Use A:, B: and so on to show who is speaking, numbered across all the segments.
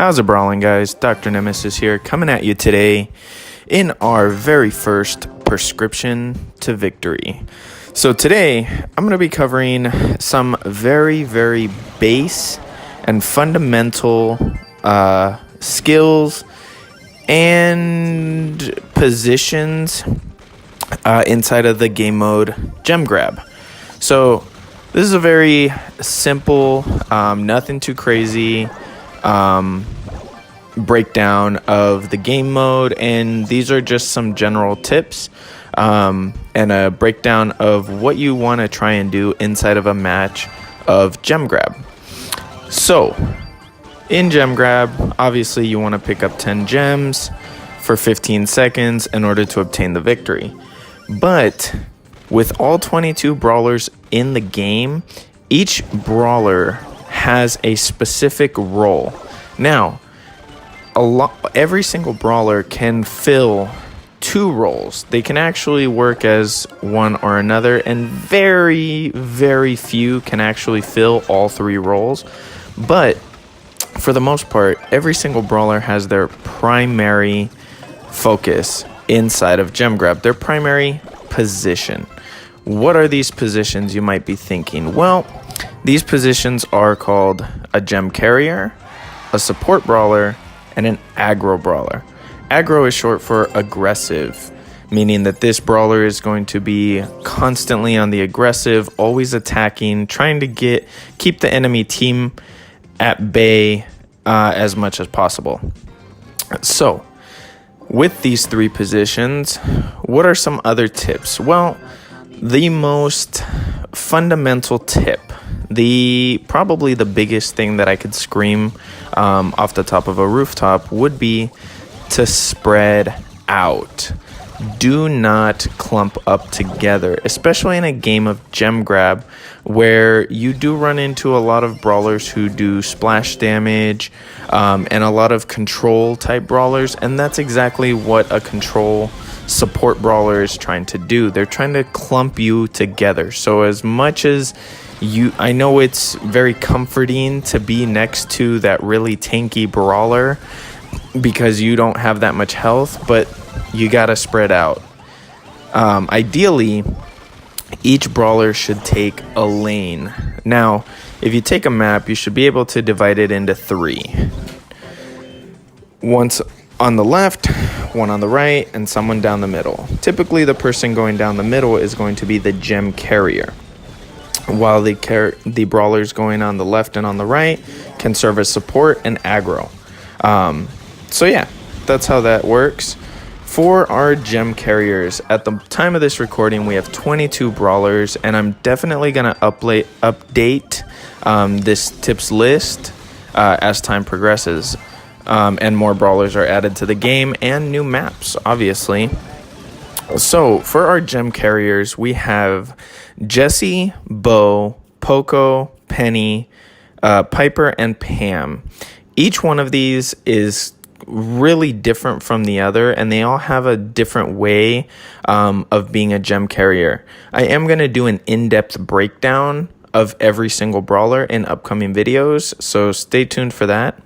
A: How's it brawling, guys? Dr. Nemesis here, coming at you today in our very first prescription to victory. So today, I'm going to be covering some very base and fundamental skills and positions inside of the game mode gem grab. So this is a very simple, nothing too crazy breakdown of the game mode, and these are just some general tips and a breakdown of what you want to try and do inside of a match of gem grab. So in gem grab, obviously you want to pick up 10 gems for 15 seconds in order to obtain the victory. But with all 22 brawlers in the game, each brawler has a specific role. Now, every single brawler can fill 2 roles. They can actually work as one or another, and very few can actually fill all 3 roles. But for the most part, every single brawler has their primary focus inside of gem grab, their primary position. What are these positions, you might be thinking? Well, these positions are called a gem carrier, a support brawler, and an aggro brawler. Aggro is short for aggressive, meaning that this brawler is going to be constantly on the aggressive, always attacking, trying to keep the enemy team at bay as much as possible. So, with these 3 positions, what are some other tips? Well, the most fundamental tip, probably the biggest thing that I could scream off the top of a rooftop would be to spread out. Do not clump up together, especially in a game of gem grab where you do run into a lot of brawlers who do splash damage and a lot of control type brawlers, and that's exactly what a control support brawler is trying to do. They're trying to clump you together. So as much as I know it's very comforting to be next to that really tanky brawler because you don't have that much health, but you gotta spread out. Ideally, each brawler should take a lane. Now, if you take a map, you should be able to divide it into 3. Once on the left, one on the right, and someone down the middle. Typically, the person going down the middle is going to be the gem carrier, while the brawlers going on the left and on the right can serve as support and aggro. So yeah, that's how that works. For our gem carriers, at the time of this recording, we have 22 brawlers, and I'm definitely going to update this tips list as time progresses. And more brawlers are added to the game and new maps, obviously. So for our gem carriers, we have Jessie, Bo, Poco, Penny, Piper, and Pam. Each one of these is really different from the other, and they all have a different way of being a gem carrier. I am going to do an in-depth breakdown of every single brawler in upcoming videos, so stay tuned for that.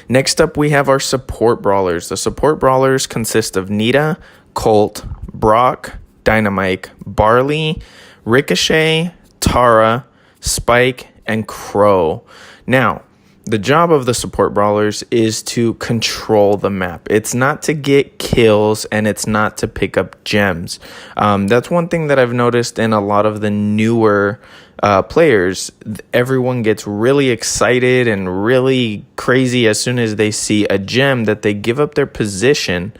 A: Next up, we have our support brawlers. The support brawlers consist of Nita, Colt, Brock, Dynamite, Barley, Ricochet, Tara, Spike, and Crow. Now, the job of the support brawlers is to control the map. It's not to get kills, and it's not to pick up gems. That's one thing that I've noticed in a lot of the newer players. Everyone gets really excited and really crazy as soon as they see a gem that they give up their position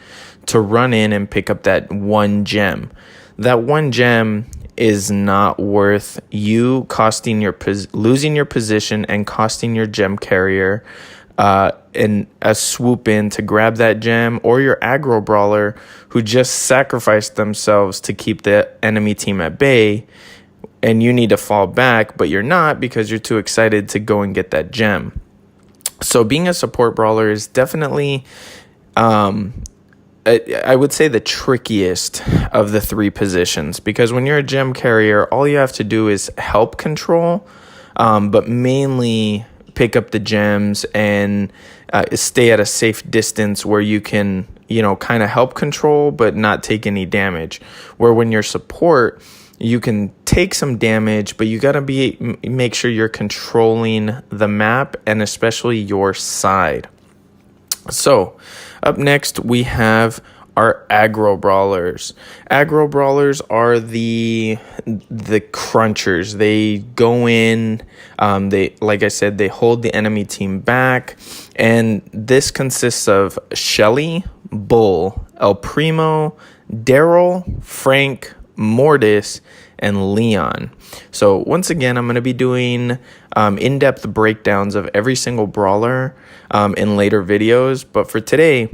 A: to run in and pick up that one gem. That one gem is not worth you losing your position and costing your gem carrier in a swoop in to grab that gem, or your aggro brawler who just sacrificed themselves to keep the enemy team at bay, and you need to fall back, but you're not because you're too excited to go and get that gem. So being a support brawler is definitely I would say the trickiest of the 3 positions, because when you're a gem carrier, all you have to do is help control, but mainly pick up the gems and stay at a safe distance where you can, kind of help control but not take any damage. Where when you're support, you can take some damage, but you got to make sure you're controlling the map and especially your side. So up next we have our aggro brawlers. Aggro brawlers are the crunchers. They go in, like I said, they hold the enemy team back, and this consists of Shelly, Bull, El Primo, Daryl, Frank, Mortis, and Leon. So once again, I'm going to be doing in-depth breakdowns of every single brawler in later videos, but for today,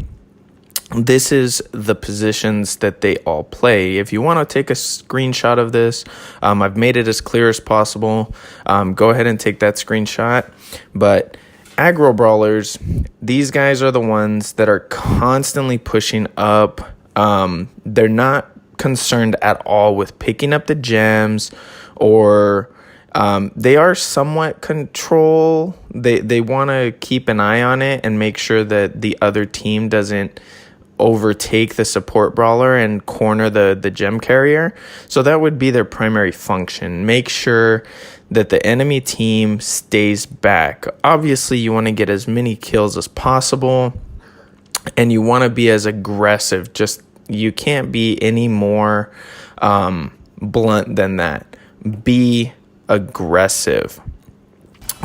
A: this is the positions that they all play. If you want to take a screenshot of this, I've made it as clear as possible. Go ahead and take that screenshot. But aggro brawlers, these guys are the ones that are constantly pushing up. They're not concerned at all with picking up the gems, or they are somewhat control. They want to keep an eye on it and make sure that the other team doesn't overtake the support brawler and corner the gem carrier. So that would be their primary function. Make sure that the enemy team stays back. Obviously, you want to get as many kills as possible, and you want to be as aggressive. You can't be any more blunt than that. Be aggressive.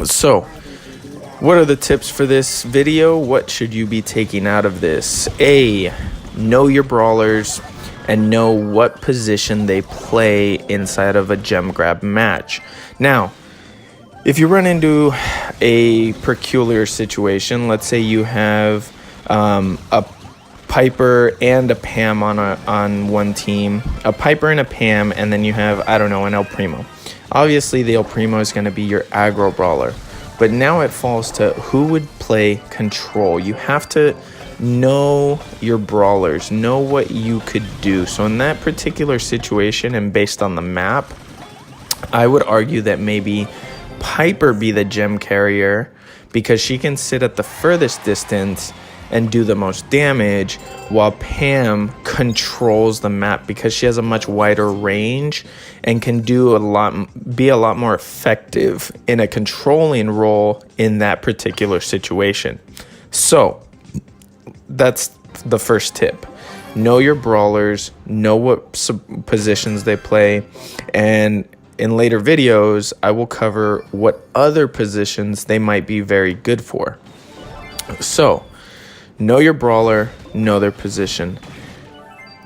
A: So what are the tips for this video? What should you be taking out of this? A, know your brawlers and know what position they play inside of a gem grab match. Now, if you run into a peculiar situation, let's say you have a Piper and a Pam on one team, a Piper and a Pam, and then you have, I don't know, an El Primo. Obviously, the El Primo is going to be your aggro brawler. But now it falls to who would play control. You have to know your brawlers, know what you could do. So in that particular situation and based on the map, I would argue that maybe Piper be the gem carrier because she can sit at the furthest distance and do the most damage, while Pam controls the map because she has a much wider range and can do be a lot more effective in a controlling role in that particular situation. So that's the first tip. Know your brawlers, know what positions they play, and in later videos, I will cover what other positions they might be very good for. So know your brawler, know their position.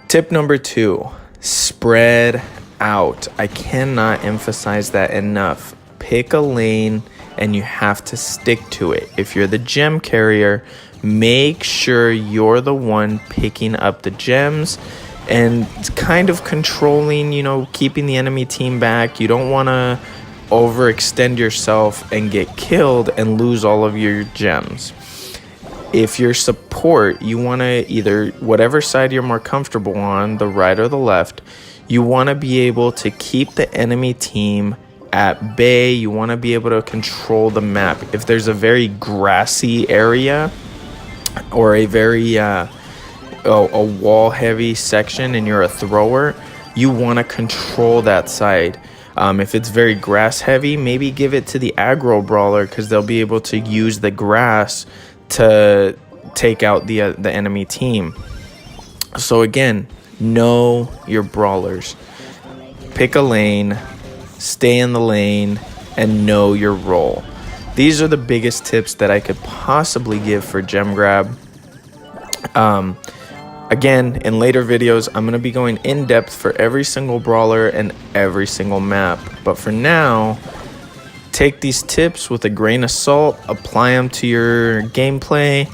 A: Tip number 2, spread out. I cannot emphasize that enough. Pick a lane and you have to stick to it. If you're the gem carrier, make sure you're the one picking up the gems and kind of controlling, keeping the enemy team back. You don't want to overextend yourself and get killed and lose all of your gems. If you're support, you want to either, whatever side you're more comfortable on, the right or the left, you want to be able to keep the enemy team at bay. You want to be able to control the map. If there's a very grassy area or a very a wall-heavy section and you're a thrower, you want to control that side. If it's very grass-heavy, maybe give it to the aggro brawler because they'll be able to use the grass to take out the enemy team. So again, know your brawlers. Pick a lane, stay in the lane, and know your role. These are the biggest tips that I could possibly give for gem grab. Again, in later videos, I'm going to be going in depth for every single brawler and every single map. But for now, take these tips with a grain of salt, apply them to your gameplay.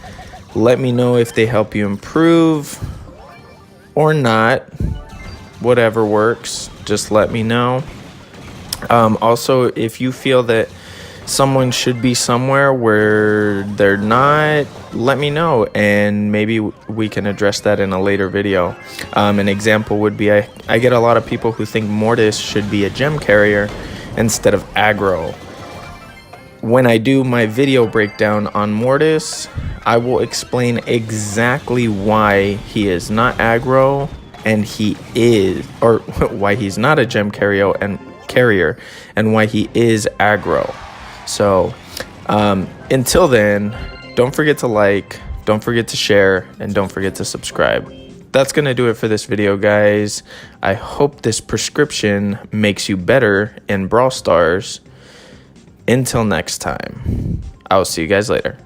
A: Let me know if they help you improve or not. Whatever works, just let me know. Also, if you feel that someone should be somewhere where they're not, let me know and maybe we can address that in a later video. An example would be I get a lot of people who think Mortis should be a gem carrier instead of aggro. when I do my video breakdown on Mortis, I will explain exactly why he is not aggro and he is, or why he's not a gem carrier and why he is aggro. So until then, don't forget to like, don't forget to share, and don't forget to subscribe. That's going to do it for this video, guys. I hope this prescription makes you better in Brawl Stars. Until next time, I'll see you guys later.